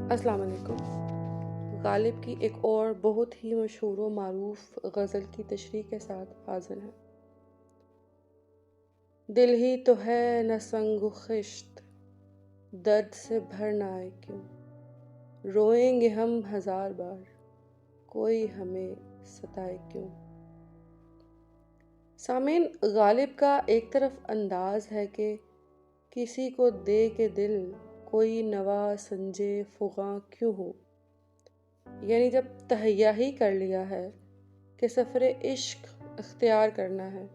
السلام علیکم۔ غالب کی ایک اور بہت ہی مشہور و معروف غزل کی تشریح کے ساتھ حاضر ہیں۔ دل ہی تو ہے نہ سنگ و خشت، درد سے بھر نہ آئے کیوں، روئیں گے ہم ہزار بار، کوئی ہمیں ستائے کیوں۔ سامعین، غالب کا ایک طرف انداز ہے کہ کسی کو دے کے دل کوئی نوا سنجے فغاں کیوں ہو، یعنی جب تہیہ ہی کر لیا ہے کہ سفر عشق اختیار کرنا ہے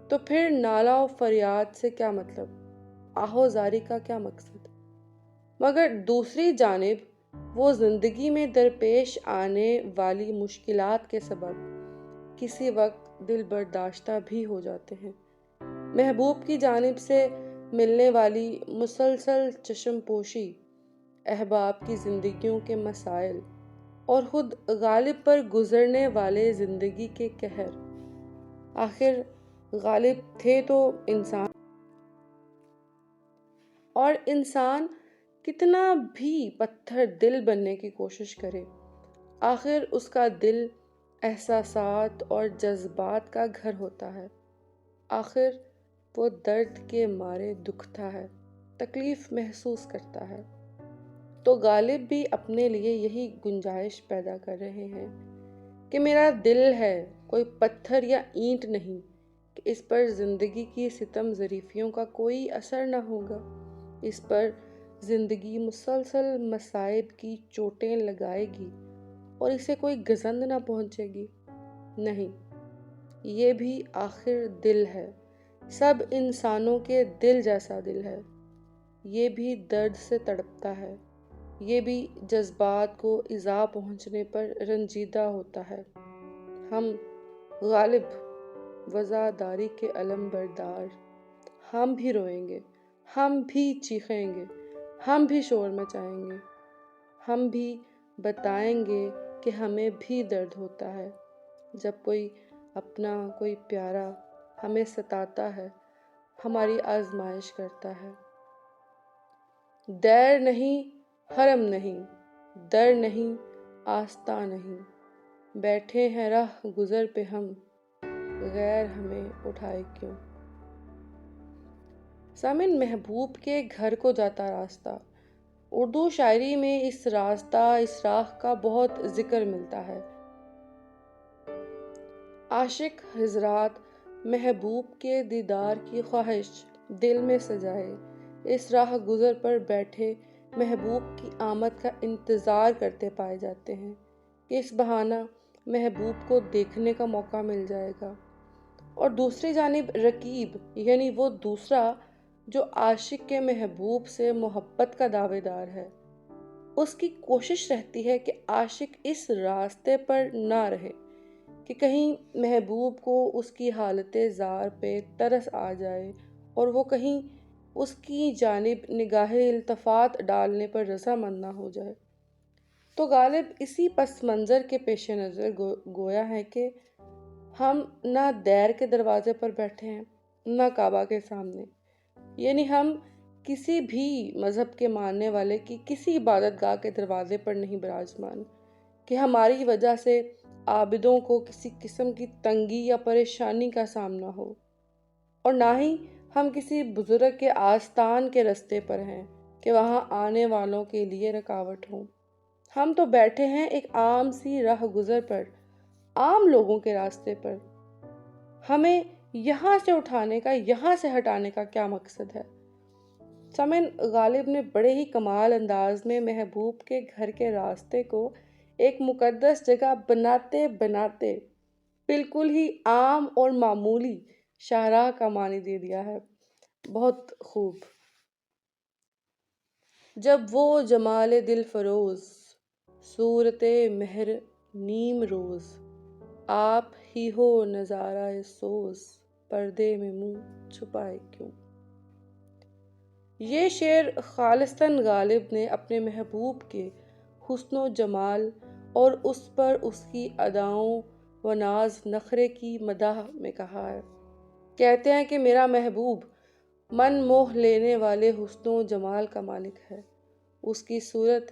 تو پھر نالہ و فریاد سے کیا مطلب، آہو زاری کا کیا مقصد۔ مگر دوسری جانب وہ زندگی میں درپیش آنے والی مشکلات کے سبب کسی وقت دل برداشتہ بھی ہو جاتے ہیں۔ محبوب کی جانب سے ملنے والی مسلسل چشم پوشی، احباب کی زندگیوں کے مسائل اور خود غالب پر گزرنے والے زندگی کے قہر۔ آخر غالب تھے تو انسان، اور انسان کتنا بھی پتھر دل بننے کی کوشش کرے، آخر اس کا دل احساسات اور جذبات کا گھر ہوتا ہے۔ آخر وہ درد کے مارے دکھتا ہے، تکلیف محسوس کرتا ہے۔ تو غالب بھی اپنے لیے یہی گنجائش پیدا کر رہے ہیں کہ میرا دل ہے، کوئی پتھر یا اینٹ نہیں کہ اس پر زندگی کی ستم ظریفیوں کا کوئی اثر نہ ہوگا، اس پر زندگی مسلسل مصائب کی چوٹیں لگائے گی اور اسے کوئی گزند نہ پہنچے گی۔ نہیں، یہ بھی آخر دل ہے، سب انسانوں کے دل جیسا دل ہے، یہ بھی درد سے تڑپتا ہے، یہ بھی جذبات کو ایذا پہنچنے پر رنجیدہ ہوتا ہے۔ ہم غالب وزاداری کے علم بردار، ہم بھی روئیں گے، ہم بھی چیخیں گے، ہم بھی شور مچائیں گے، ہم بھی بتائیں گے کہ ہمیں بھی درد ہوتا ہے جب کوئی اپنا، کوئی پیارا ہمیں ستاتا ہے، ہماری آزمائش کرتا ہے۔ دیر نہیں، حرم نہیں، در نہیں، آستاں نہیں، بیٹھے ہیں راہ گزر پہ ہم، غیر ہمیں اٹھائے کیوں۔ سامن، محبوب کے گھر کو جاتا راستہ، اردو شاعری میں اس راستہ، اس راہ کا بہت ذکر ملتا ہے۔ عاشق حضرات محبوب کے دیدار کی خواہش دل میں سجائے اس راہ گزر پر بیٹھے محبوب کی آمد کا انتظار کرتے پائے جاتے ہیں کہ اس بہانہ محبوب کو دیکھنے کا موقع مل جائے گا۔ اور دوسری جانب رقیب، یعنی وہ دوسرا جو عاشق کے محبوب سے محبت کا دعوے دار ہے، اس کی کوشش رہتی ہے کہ عاشق اس راستے پر نہ رہے کہ کہیں محبوب کو اس کی حالت زار پہ ترس آ جائے اور وہ کہیں اس کی جانب نگاہ التفات ڈالنے پر رضامند نہ ہو جائے۔ تو غالب اسی پس منظر کے پیش نظر گویا ہے کہ ہم نہ دیر کے دروازے پر بیٹھے ہیں، نہ کعبہ کے سامنے، یعنی ہم کسی بھی مذہب کے ماننے والے کی کسی عبادت گاہ کے دروازے پر نہیں براجمان کہ ہماری وجہ سے عابدوں کو کسی قسم کی تنگی یا پریشانی کا سامنا ہو، اور نہ ہی ہم کسی بزرگ کے آستان کے رستے پر ہیں کہ وہاں آنے والوں کے لیے رکاوٹ ہو۔ ہم تو بیٹھے ہیں ایک عام سی راہ گزر پر، عام لوگوں کے راستے پر۔ ہمیں یہاں سے اٹھانے کا، یہاں سے ہٹانے کا کیا مقصد ہے؟ سامعین، غالب نے بڑے ہی کمال انداز میں محبوب کے گھر کے راستے کو ایک مقدس جگہ بناتے بناتے بالکل ہی عام اور معمولی شاہراہ کا معنی دے دیا ہے۔ بہت خوب۔ جب وہ جمال دل فروز، صورت مہر نیم روز، آپ ہی ہو نظارہ سوز، پردے میں منہ چھپائے کیوں۔ یہ شعر خالصتاً غالب نے اپنے محبوب کے حسن و جمال اور اس پر اس کی اداؤں و ناز نخرے کی مدح میں کہا ہے۔ کہتے ہیں کہ میرا محبوب من موہ لینے والے حسن و جمال کا مالک ہے، اس کی صورت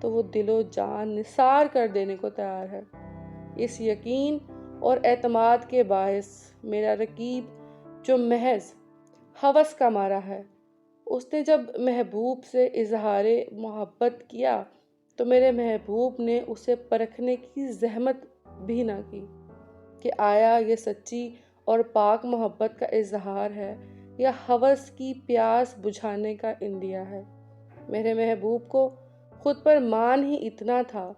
تو وہ دل و جان نثار کر دینے کو تیار ہے۔ اس یقین اور اعتماد کے باعث میرا رقیب جو محض ہوس کا مارا ہے، اس نے جب محبوب سے اظہار محبت کیا تو میرے محبوب نے اسے پرکھنے کی زحمت بھی نہ کی کہ آیا یہ سچی اور پاک محبت کا اظہار ہے یا ہوس کی پیاس بجھانے کا اندیا ہے۔ میرے محبوب کو خود پر مان ہی اتنا تھا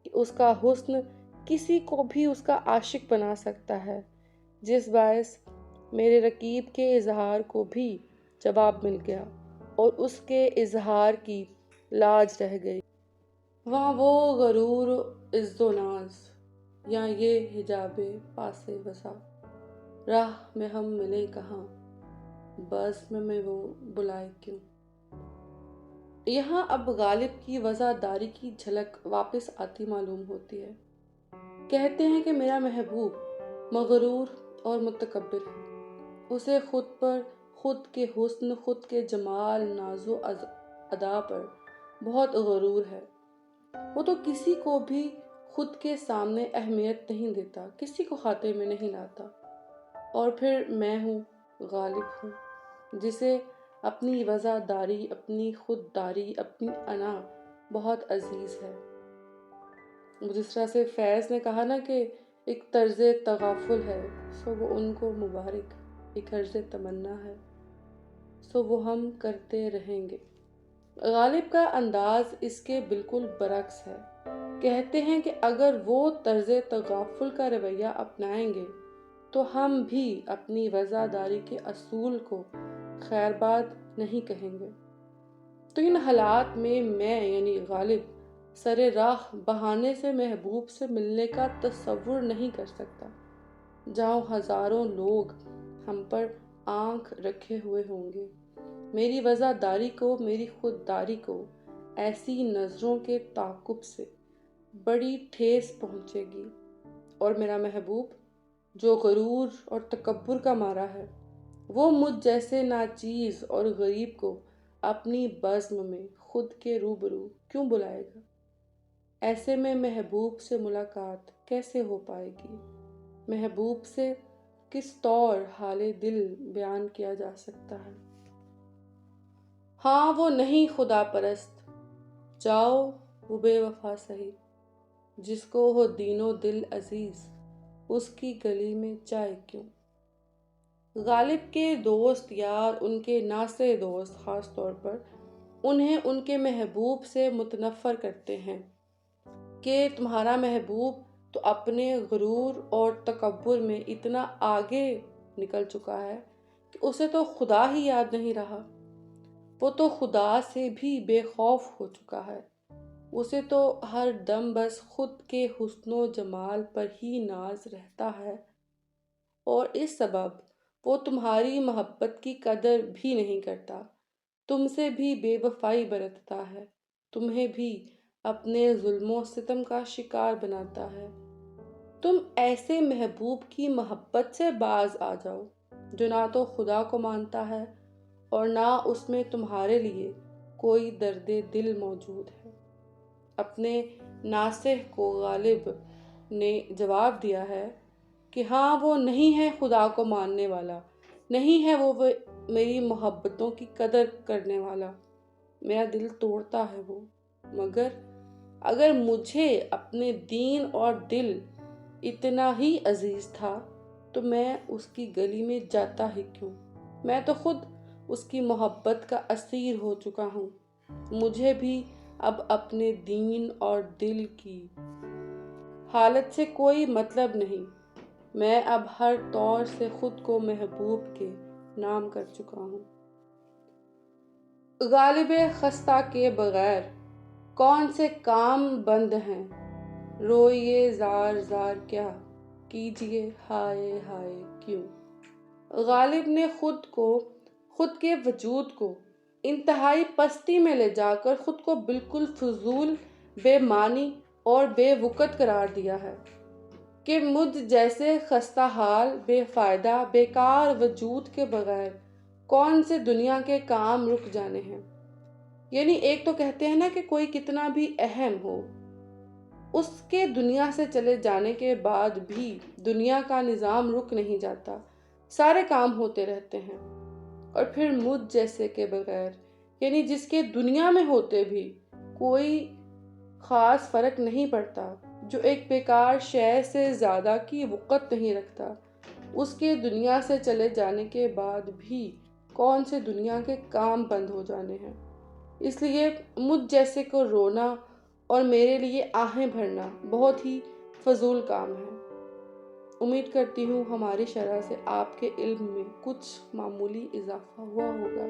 کہ اس کا حسن کسی کو بھی اس کا عاشق بنا سکتا ہے، جس باعث میرے رقیب کے اظہار کو بھی جواب مل گیا اور اس کے اظہار کی لاج رہ گئی۔ وہاں وہ غرور و عز و ناز، یا یہ حجاب پاس وسا، راہ میں ہم ملے کہاں، بزم میں وہ بلائے کیوں۔ یہاں اب غالب کی وفاداری کی جھلک واپس آتی معلوم ہوتی ہے۔ کہتے ہیں کہ میرا محبوب مغرور اور متکبر ہے، اسے خود پر، خود کے حسن، خود کے جمال، ناز و ادا پر بہت غرور ہے۔ وہ تو کسی کو بھی خود کے سامنے اہمیت نہیں دیتا، کسی کو خاطر میں نہیں لاتا۔ اور پھر میں ہوں، غالب ہوں، جسے اپنی وفاداری، اپنی خودداری، اپنی انا بہت عزیز ہے۔ جس طرح سے فیض نے کہا نا کہ ایک طرز تغافل ہے، سو وہ ان کو مبارک، ایک عرض تمنا ہے، سو وہ ہم کرتے رہیں گے۔ غالب کا انداز اس کے بالکل برعکس ہے۔ کہتے ہیں کہ اگر وہ طرز تغافل کا رویہ اپنائیں گے تو ہم بھی اپنی وفاداری کے اصول کو خیر باد نہیں کہیں گے۔ تو ان حالات میں میں یعنی غالب سر راہ بہانے سے محبوب سے ملنے کا تصور نہیں کر سکتا، جہاں ہزاروں لوگ ہم پر آنکھ رکھے ہوئے ہوں گے۔ میری وفاداری کو، میری خودداری کو ایسی نظروں کے تعاقب سے بڑی ٹھیس پہنچے گی، اور میرا محبوب جو غرور اور تکبر کا مارا ہے، وہ مجھ جیسے ناچیز اور غریب کو اپنی بزم میں خود کے روبرو کیوں بلائے گا؟ ایسے میں محبوب سے ملاقات کیسے ہو پائے گی؟ محبوب سے کس طور حال دل بیان کیا جا سکتا ہے؟ ہاں وہ نہیں خدا پرست، جاؤ وہ بے وفا سہی، جس کو ہو دین و دل عزیز، اس کی گلی میں جائے کیوں۔ غالب کے دوست یار، ان کے ناصح دوست خاص طور پر، انہیں ان کے محبوب سے متنفر کرتے ہیں کہ تمہارا محبوب تو اپنے غرور اور تکبر میں اتنا آگے نکل چکا ہے کہ اسے تو خدا ہی یاد نہیں رہا، وہ تو خدا سے بھی بے خوف ہو چکا ہے، اسے تو ہر دم بس خود کے حسن و جمال پر ہی ناز رہتا ہے، اور اس سبب وہ تمہاری محبت کی قدر بھی نہیں کرتا، تم سے بھی بے وفائی برتتا ہے، تمہیں بھی اپنے ظلم و ستم کا شکار بناتا ہے۔ تم ایسے محبوب کی محبت سے باز آ جاؤ جو نہ تو خدا کو مانتا ہے اور نہ اس میں تمہارے لیے کوئی درد دل موجود ہے۔ اپنے ناصح کو غالب نے جواب دیا ہے کہ ہاں وہ نہیں ہے خدا کو ماننے والا، نہیں ہے وہ میری محبتوں کی قدر کرنے والا، میرا دل توڑتا ہے وہ، مگر اگر مجھے اپنے دین اور دل اتنا ہی عزیز تھا تو میں اس کی گلی میں جاتا ہی کیوں؟ میں تو خود اس کی محبت کا اسیر ہو چکا ہوں، مجھے بھی اب اپنے دین اور دل کی حالت سے کوئی مطلب نہیں، میں اب ہر طور سے خود کو محبوب کے نام کر چکا ہوں۔ غالب خستہ کے بغیر کون سے کام بند ہیں، روئیے زار زار کیا کیجیے ہائے ہائے کیوں۔ غالب نے خود کے وجود کو انتہائی پستی میں لے جا کر خود کو بالکل فضول، بے معنی اور بے وقت قرار دیا ہے کہ مجھ جیسے خستہ حال، بے فائدہ، بیکار وجود کے بغیر کون سے دنیا کے کام رک جانے ہیں۔ یعنی ایک تو کہتے ہیں نا کہ کوئی کتنا بھی اہم ہو، اس کے دنیا سے چلے جانے کے بعد بھی دنیا کا نظام رک نہیں جاتا، سارے کام ہوتے رہتے ہیں۔ اور پھر مجھ جیسے کے بغیر، یعنی جس کے دنیا میں ہوتے بھی کوئی خاص فرق نہیں پڑتا، جو ایک بیکار شے سے زیادہ کی وقت نہیں رکھتا، اس کے دنیا سے چلے جانے کے بعد بھی کون سے دنیا کے کام بند ہو جانے ہیں۔ اس لیے مجھ جیسے کو رونا اور میرے لیے آہیں بھرنا بہت ہی فضول کام ہے۔ امید کرتی ہوں ہماری شرح سے آپ کے علم میں کچھ معمولی اضافہ ہوا ہوگا۔